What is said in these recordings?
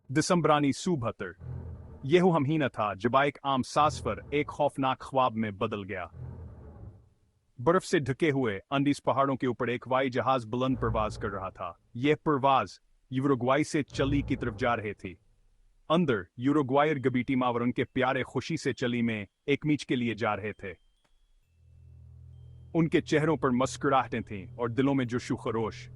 दिसंबरानी सुबहतर यह हमहीना था जब एक आम सासफर एक खौफनाक ख्वाब में बदल गया। बर्फ से ढके हुए अंडीज पहाड़ों के ऊपर एक हवाई जहाज बुलंद परवाज कर रहा था। यह परवाज यूरुग्वाई से चिली की तरफ जा रहे थी। अंदर यूरुग्वायर गबीटी मावर उनके प्यारे खुशी से चिली में एक मीच के लिए जा रहे थे। उनके चेहरों पर मुस्कुराहटें थीं और दिलों में जोशो खरोश।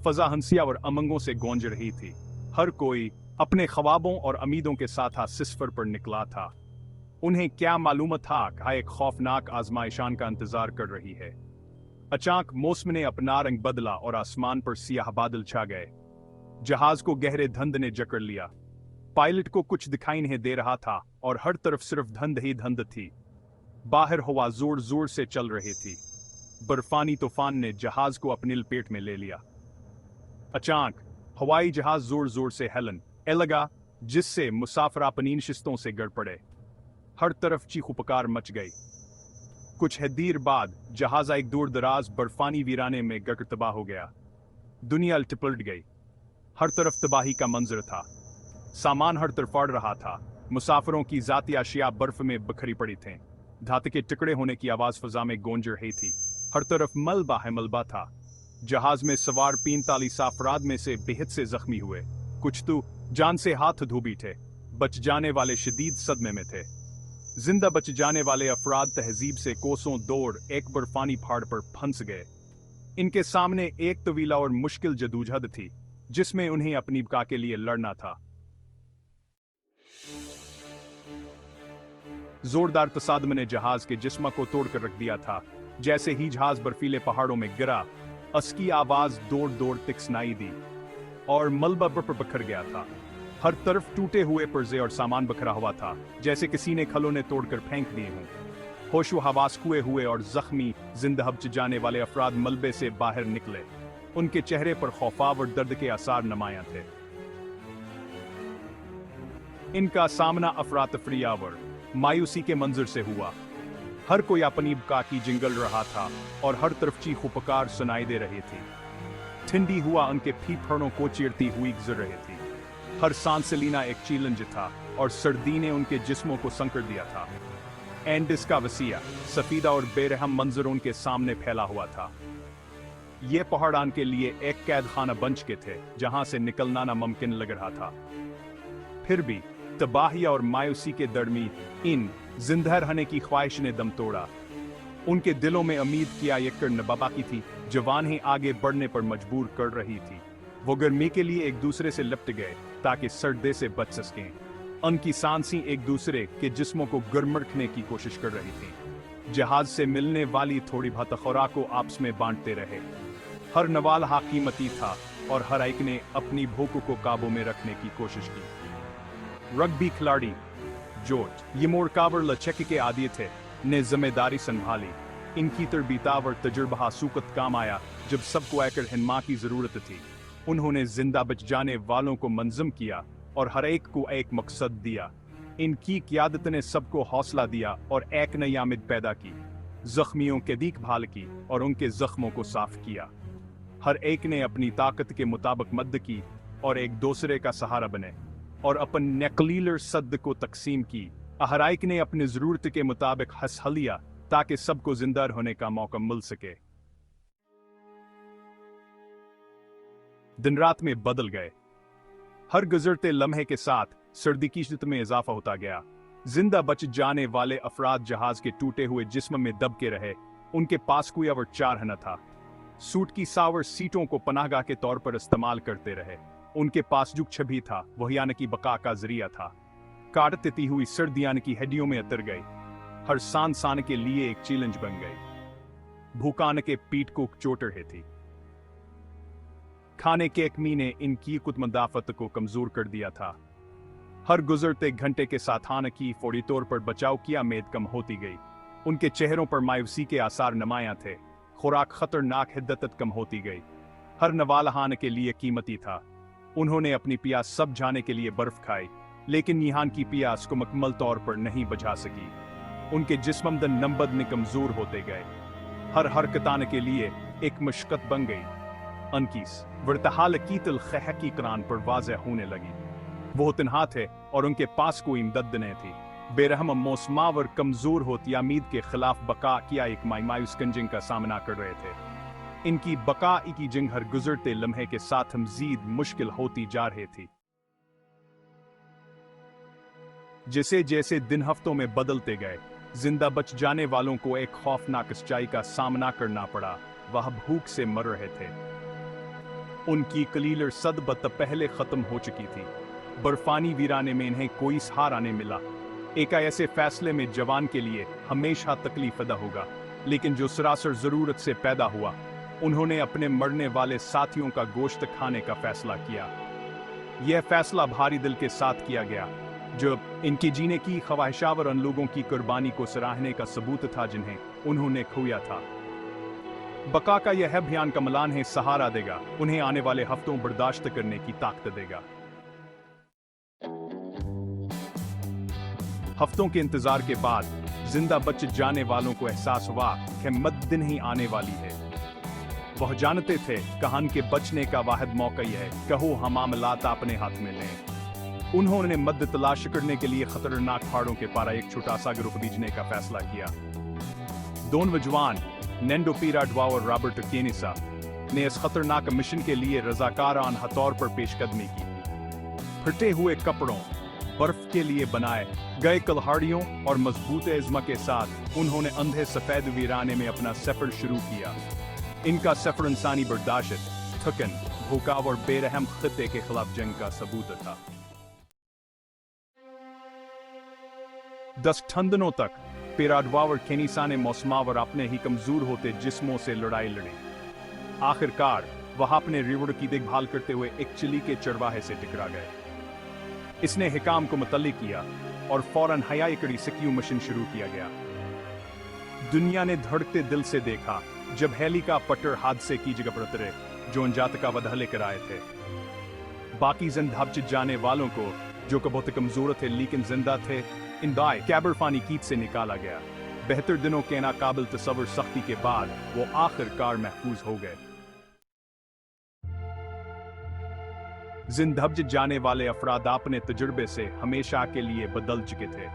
फजा हंसिया और अमंगों से गूंज रही थी। हर कोई अपने ख्वाबों और उम्मीदों के साथ सिफर पर निकला था। उन्हें क्या मालूम था कि एक खौफनाक आजमाइशान का इंतजार कर रही है। अचानक मौसम ने अपना रंग बदला और आसमान पर सियाह बादल छा गए। जहाज को गहरे धुंध ने जकड़ लिया। पायलट को कुछ दिखाई नहीं दे रहा था और हर तरफ सिर्फ धुंध ही धुंध थी। बाहर हवा जोर जोर से चल रही थी। बर्फानी तूफान ने जहाज को अपनी लपेट में ले लिया। अचानक हवाई जहाज जोर जोर से हिलन लगा, जिससे मुसाफिर अपनी नशिस्तों से गिर पड़े। हर तरफ चीखू पुकार मच गई। कुछ देर बाद जहाज एक दूर दराज बर्फानी वीराने में गिर तबाह हो गया। दुनिया पलट गई। हर तरफ तबाही का मंजर था। सामान हर तरफ फट रहा था। मुसाफिरों की जाती अशिया बर्फ में बिखरी पड़ी थीं। धातु के टुकड़े होने की आवाज फजा में गूंज रही थी। हर तरफ मलबा है मलबा था। जहाज में सवार 45 अफराद में से बेहद से जख्मी हुए। कुछ तो जान से हाथ धो बैठे। बच जाने वाले शदीद सदमे में थे। जिंदा बच जाने वाले अफराद तहजीब से कोसों दूर एक बर्फानी पहाड़ पर फंस गए। इनके सामने एक तवीला और मुश्किल जदोजहद थी, जिसमें उन्हें अपनी बका के लिए लड़ना था। जोरदार तसादम ने जहाज के जिस्म को तोड़कर रख दिया था। जैसे ही जहाज बर्फीले पहाड़ों में गिरा, उसकी आवाज दूर दूर तक सुनाई दी और मलबा पर बिखर गया था। हर तरफ टूटे हुए पुर्जे और सामान बिखरा हुआ था, जैसे किसी ने खिलौने तोड़कर फेंक दिए हों। होशो हवास खोए हुए और जख्मी जिंदा बच जाने वाले अफराद मलबे से बाहर निकले। उनके चेहरे पर खौफाव और दर्द के आसार नुमायां थे। इनका सामना अफरातफरीआवर मायूसी के मंजर से हुआ। हर कोई अपनी बका की जिंगल रहा था और हर तरफ चीखो पुकार सुनाई दे रही थी। ठंडी हुआ उनके फीफड़ों को चीरती हुई गुजर रही थी। हर सांस लेना एक चैलेंज था और सर्दी ने उनके जिस्मों को संकर दिया था। एंडिस का वसीया सफीदा और बेरहम मंजर उनके सामने फैला हुआ था। ये पहाड़ान के लिए एक कैद खाना बन चुके थे, जहां से निकलना नामुमकिन लग रहा था। फिर भी तबाही और मायूसी के दरमी इन जिंदा रहने की ख्वाहिश ने दम तोड़ा। उनके दिलों में उम्मीद किया यकर नबाबा की थी, जवान ही आगे बढ़ने पर मजबूर कर रही थी। वो गर्मी के लिए एक दूसरे से लिपट गए ताकि सर्दे से बच सकें। उनकी सांसें एक दूसरे के जिस्मों को गर्म रखने की कोशिश कर रही थी। जहाज से मिलने वाली थोड़ी बहुत खुराक को आपस में बांटते रहे। हर नवाला कीमती था और हर एक ने अपनी भूख को काबू में रखने की कोशिश की। रग्बी खिलाड़ी जोट ये मोरकावर लचक के आदि थे ने जिम्मेदारी संभाली। इनकी तरबीताव और तजुर्बा सूकत काम आया जब सबको आकर हिम्मा की जरूरत थी। उन्होंने जिंदा बच जाने वालों को मंजम किया और हर एक को एक मकसद दिया। इनकी क़यादत ने सबको हौसला दिया और एक नई आमद पैदा की। जख्मियों के देखभाल की और उनके जख्मों को साफ किया। हर एक ने अपनी ताकत के मुताबिक मदद की और एक दूसरे का सहारा बने और अपन नकलीलर सद को तकसीम की। हर एक ने अपनी जरूरत के मुताबिक हंस लिया ताकि सबको जिंदा रहने का मौका मिल सके। दिन रात में बदल गए। हर गुजरते लम्हे के साथ सर्दी की शिद्दत में इजाफा होता गया। जिंदा बच जाने वाले अफराद जहाज के टूटे हुए जिस्म में दब के रहे। उनके पास कोई और चारा न था। सूट की सावर सीटों को पनाहगाह के तौर पर इस्तेमाल करते रहे। उनके पास जो छवि था वह यानी की बका का जरिया था। काटती हुई सर्दियां की हड्डियों में उतर गई। हर सांस के लिए एक चैलेंज बन गई। भूकान के पीठ को चोट रही थी। खाने के कमी ने इनकी कुतमदाफत को कमजोर कर दिया था। हर गुजरते घंटे के साथ आने की फौरी तौर पर बचाव की उम्मीद कम होती गई। उनके चेहरों पर मायूसी के आसार नुमायां थे। खुराक खतरनाक हिद्दत कम होती गई। हर नवालहान के लिए कीमती था। उन्होंने अपनी प्यास सब जाने के लिए बर्फ खाई, लेकिन यहाँ की प्यास को मुकम्मल तौर पर नहीं बुझा सकी। उनके जिस्ममदन नंबद में कमजोर होते गए। हर हरकतान के लिए एक मशक्कत बन गई। अनकीस वर्तहाल कीतल खह की करान पर वाज़ह होने लगी। वो तन्हा थे और उनके पास कोई इमदद नहीं थी। बेरहम मौसमावर कमजोर होती अमीद के खिलाफ बका किया एक मायूस जंग का सामना कर रहे थे। इनकी बका की जंग हर गुजरते लम्हे के साथ मजीद मुश्किल होती जा रही थी। जैसे जैसे दिन हफ्तों में बदलते गए, जिंदा बच जाने वालों को एक खौफनाक सच्चाई का सामना करना पड़ा। वह भूख से मर रहे थे। उनकी कलीलर सदबत पहले खत्म हो चुकी थी। बर्फानी वीराने में इन्हें कोई सहारा नहीं मिला। एक ऐसे फैसले में जवान के लिए हमेशा तकलीफ अदा होगा, लेकिन जो सरासर जरूरत से पैदा हुआ। उन्होंने अपने मरने वाले साथियों का गोश्त खाने का फैसला किया। यह फैसला भारी दिल के साथ किया गया, जो इनकी जीने की ख्वाहिशावर उन लोगों की कुर्बानी को सराहने का सबूत था जिन्हें उन्होंने खोया था। बका का यह अभियान कमलान है सहारा देगा, उन्हें आने वाले हफ्तों बर्दाश्त करने की ताकत देगा। हफ्तों के इंतजार के बाद जिंदा बच जाने वालों को एहसास हुआ कि मद दिन ही आने वाली है। वह जानते थे कहान के बचने का वाहिद मौका ही है, कहो हम मामलात अपने हाथ में लें। उन्होंने मद तलाश करने के लिए खतरनाक पहाड़ों के पारा एक छोटा सा ग्रुप भेजने का फैसला किया। दोन जवान नेंडो पीराडवा और रॉबर्ट केनिसा ने इस खतरनाक मिशन के लिए रजाकाराना तौर पर पेशकदमी की। फटे हुए कपड़ों, बर्फ के लिए बनाए गए कल्हाड़ियों और मजबूत इज़्मा के साथ उन्होंने अंधे सफेद वीराने में अपना सफर शुरू किया। इनका सफर इंसानी बर्दाश्त, थकन, भूखाव और बेरहम खित्ते के खिलाफ जंग का सबूत था। 10 ठंडनों तक पीराडवा और केनिसा ने मौसमावर अपने ही कमजोर होते जिस्मों से लड़ाई लड़ी। आखिरकार वह अपने रिवड़ की देखभाल करते हुए एक चिली के चरवाहे से टकरा गए। इसने हिकाम को मुतल्लिक किया और फौरन हयाई कड़ी सिक्यू मिशन शुरू किया गया। दुनिया ने धड़कते दिल से देखा जब हेलीकॉप्टर हादसे की जगह पर उतरे जो अंजात का वधा लेकर आए थे। बाकी जिंदा जाने वालों को जो बहुत कमजोर थे लेकिन जिंदा थे, इन दाई कैबरफानी कीट से निकाला गया। बेहतर दिनों के नाकाबिल तसव्वुर सख्ती के बाद वो आखिरकार महफूज हो गए। जिंदब जाने वाले अफराद अपने तजुर्बे से हमेशा के लिए बदल चुके थे।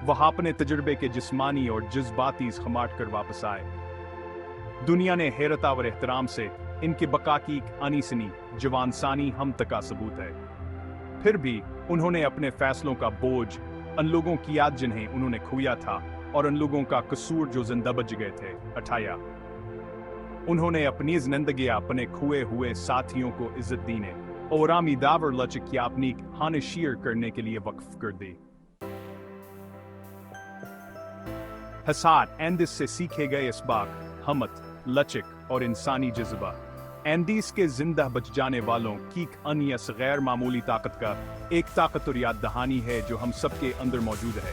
वह अपने तजुर्बे के जिस्मानी और जज्बाती खमाट कर वापस आए। दुनिया ने हैरत और एहतराम से इनके बका की अनीसनी जवानसानी हम तक का सबूत है। फिर भी उन्होंने अपने फैसलों का बोझ उन लोगों की याद जिन्हें उन्होंने खोया था और उन लोगों का कसूर जो जिंदा बच गए थे उठाया। उन्होंने अपनी जिंदगी अपने खोए हुए साथियों को इज्जत देने और आमीदावर लचक की अपनी हानि शीर करने के लिए वक्फ कर दी। हसाद एंडिस से सीखे गए इसबाक, हमत, लचक और इंसानी जज्बा एंडीज के जिंदा बच जाने वालों की अनियस गैर मामूली ताकत का एक ताकत और याद दहानी है जो हम सबके अंदर मौजूद है।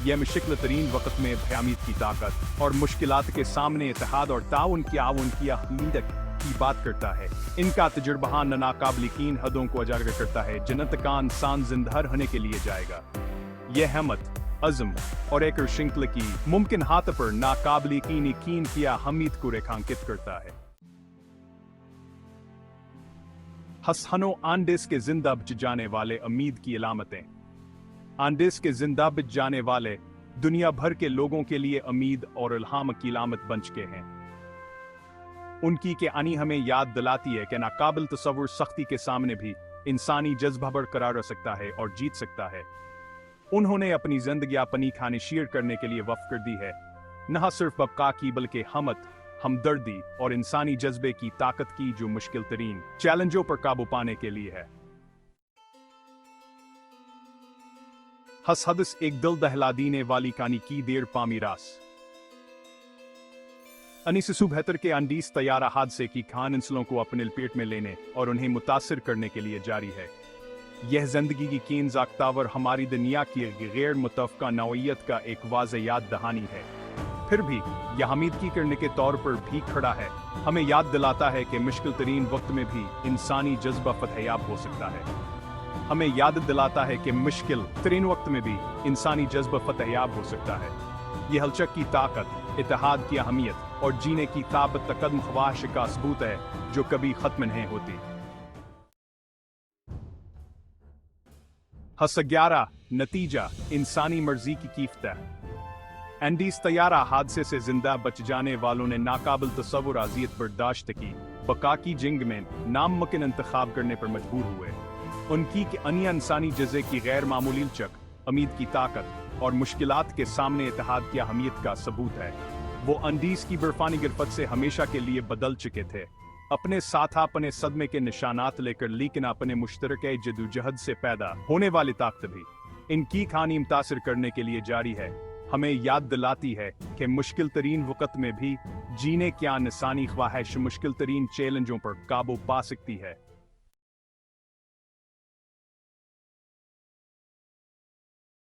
यह मुश्किल तरीन वक्त में भयामीद की ताकत और मुश्किलात के सामने इत्तेहाद और ताउन की अहमियत की बात करता है। इनका तजुर्बा नाकाबिल हदों को उजागर करता है जिन्नत का इंसान जिंदा रहने के लिए जाएगा। यह हिम्मत, अज़्म और एक श्रृंखला की मुमकिन हाथ पर नाकाबिल यकीन की अहमियत को रेखांकित करता है। हसनो आंडेस के जिंदा बच जाने वाले उम्मीद की अलामतें। आंडेस के जिंदा बच जाने वाले दुनिया भर के लोगों के लिए उम्मीद और इल्हाम की अलामत बन चुके हैं। उनकी के आनी हमें याद दिलाती है कि नाकाबिल तसव्वुर सख्ती के सामने भी इंसानी जज्बा बरकरार रह सकता है और जीत सकता है। उन्होंने अपनी जिंदगी अपनी खाने शीर करने के लिए वक्फ कर दी है, न सिर्फ बका की बल्कि हमत, हमदर्दी और इंसानी जज्बे की ताकत की जो मुश्किल तरीन चैलेंजों पर काबू पाने के लिए है। हदस एक दिल दहला देने वाली कहानी की देर पामीरास। 1972 के अंडीस तैयारा हादसे की खान इंसलों को अपने लपेट में लेने और उन्हें मुतासिर करने के लिए जारी है। यह जिंदगी की कीन ज़ाक़तावर हमारी दुनिया की गैर मुतफ़क़ा नौइयत का एक वाज़ेह याद दहानी है। फिर भी यह हमीदगी करने के तौर पर भी खड़ा है। हमें याद दिलाता है कि मुश्किल तरीन वक्त में भी इंसानी जज्बा फतहयाब हो सकता है। हमें याद दिलाता है कि मुश्किल तरीन वक्त में भी इंसानी जज्बा फतहयाब हो सकता है। यह हलचक की ताकत, इत्तेहाद की अहमियत और जीने की ताकत तकदम ख्वाहिश का सबूत है जो कभी खत्म नहीं होती। हस11 नतीजा इंसानी मर्जी की कीमत है। एंडीज तैयारा हादसे से जिंदा बच जाने वालों ने नाकाबिल तसव्वुर अज़ियत बर्दाश्त की, बका की जंग में नामुमकिन इंतखाब करने पर मजबूर हुए। उनकी अन्य इंसानी जज़े की गैर मामूली लचक, उम्मीद की ताकत और मुश्किलात के सामने इत्तेहाद की अहमियत का सबूत है। वो अंडीज की बर्फानी गिरफ्त से हमेशा के लिए बदल चुके थे, अपने साथ अपने सदमे के निशानात लेकर, लेकिन अपने मुश्तरके जदोजहद से पैदा होने वाली ताकत भी इनकी कहानी मुतासिर करने के लिए जारी है। हमें याद दिलाती है कि मुश्किल तरीन वक़्त में भी जीने क्या इंसानी ख्वाहिश मुश्किल तरीन चैलेंजों पर काबू पा सकती है।